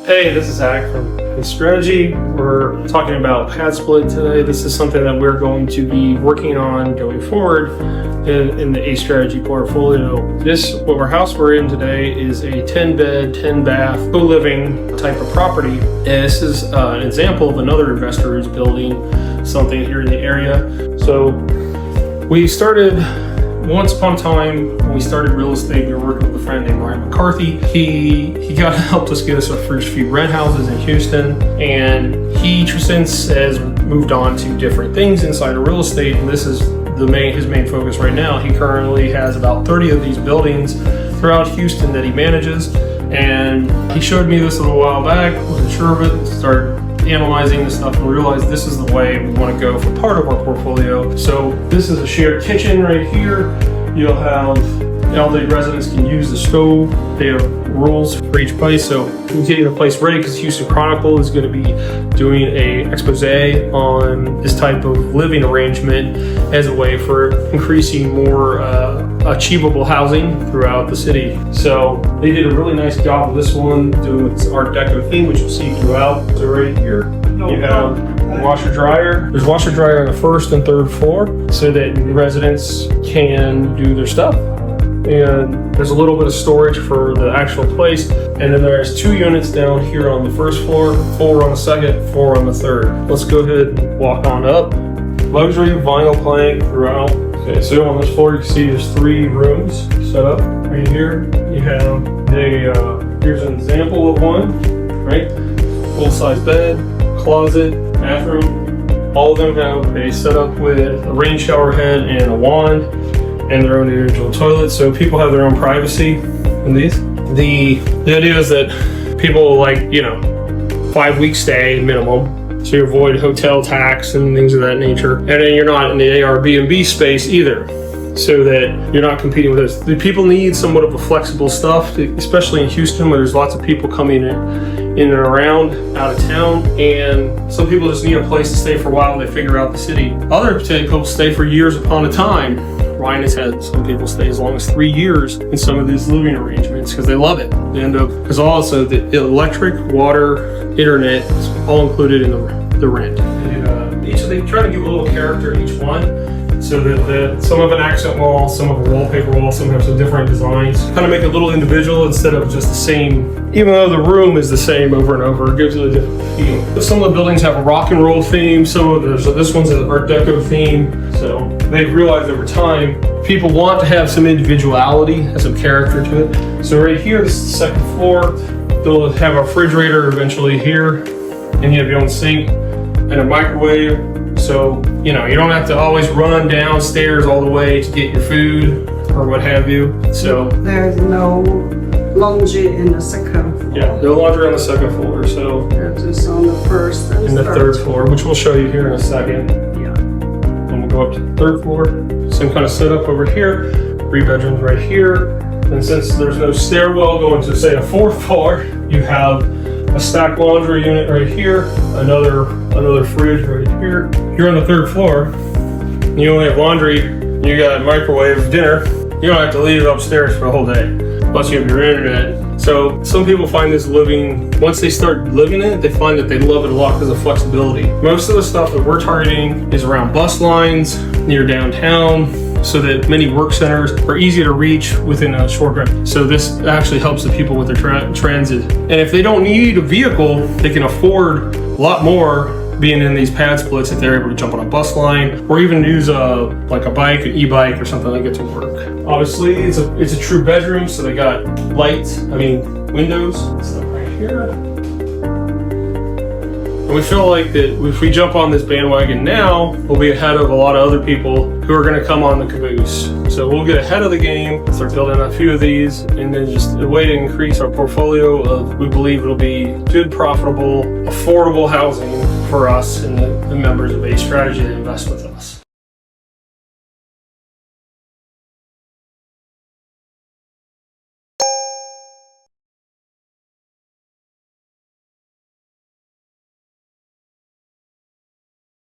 Hey, this is Zach from Strategy. We're talking about PadSplit today. This is something that we're going to be working on going forward in the A Strategy portfolio. What house we're in today is a 10-bed, 10-bath, co-living type of property. And this is an example of another investor who's building something here in the area. So we started, once upon a time, when we started real estate, we were working with a friend named Ryan McCarthy. He helped us get us our first few rent houses in Houston, and he since has moved on to different things inside of real estate, and this is his main focus right now. He currently has about 30 of these buildings throughout Houston that he manages, and he showed me this a little while back, wasn't sure of it, started analyzing this stuff and realized this is the way we want to go for part of our portfolio. So this is a shared kitchen right here. You'll have all the residents can use the stove. They have rules for each place. So we're getting the place ready because Houston Chronicle is going to be doing a expose on this type of living arrangement as a way for increasing more achievable housing throughout the city. So they did a really nice job of this one, doing its Art Deco theme, which you'll see throughout. So right here, you have a washer dryer. There's washer dryer on the first and third floor so that residents can do their stuff. And there's a little bit of storage for the actual place. And then there's 2 units down here on the first floor, 4 on the second, 4 on the third. Let's go ahead and walk on up. Luxury vinyl plank throughout. Okay, so on this floor you can see there's 3 rooms set up. Right here you have here's an example of one, right? Full-size bed, closet, bathroom. All of them have a setup with a rain shower head and a wand and their own individual toilet, so people have their own privacy in these. The idea is that people like, 5-week stay minimum, so you avoid hotel tax and things of that nature. And then you're not in the Airbnb space either, so that you're not competing with us. The people need somewhat of a flexible stuff, especially in Houston where there's lots of people coming in and around out of town, and some people just need a place to stay for a while and they figure out the city. Other people stay for years upon a time. Ryan has had some people stay as long as 3 years in some of these living arrangements because they love it. They end up, because also the electric, water, internet is all included in the rent. And they try to give a little character in each one, so that some have an accent wall, some have a wallpaper wall, some have some different designs. Kind of make it a little individual instead of just the same, even though the room is the same over and over, it gives it a different feel. Some of the buildings have a rock and roll theme, this one's an Art Deco theme, so they've realized over time, people want to have some individuality and some character to it. So right here, this is the second floor. They'll have a refrigerator eventually here, and you have your own sink and a microwave. So, you don't have to always run downstairs all the way to get your food or what have you. So there's no laundry in the second floor. Yeah, no laundry on the second floor. So it's just on the first and the third floor, which we'll show you here in a second. Yeah. And we'll go up to the third floor. Same kind of setup over here. 3 bedrooms right here. And since there's no stairwell going to, say, a 4th floor, you have a stacked laundry unit right here, another fridge right here. You're on the 3rd floor, you only have laundry, you got a microwave, dinner. You don't have to leave upstairs for a whole day, plus you have your internet. So some people find this once they start living in it, they find that they love it a lot because of flexibility. Most of the stuff that we're targeting is around bus lines, near downtown, so that many work centers are easy to reach within a short run. So this actually helps the people with their transit. And if they don't need a vehicle, they can afford a lot more being in these PadSplits if they're able to jump on a bus line or even use an e-bike or something like that to work. Obviously, it's a true bedroom, so they got windows and stuff right here. And we feel like that if we jump on this bandwagon now, we'll be ahead of a lot of other people who are going to come on the caboose. So we'll get ahead of the game, start building a few of these, and then just a way to increase our portfolio of, we believe it'll be good, profitable, affordable housing for us and the members of A Strategy that invest with us.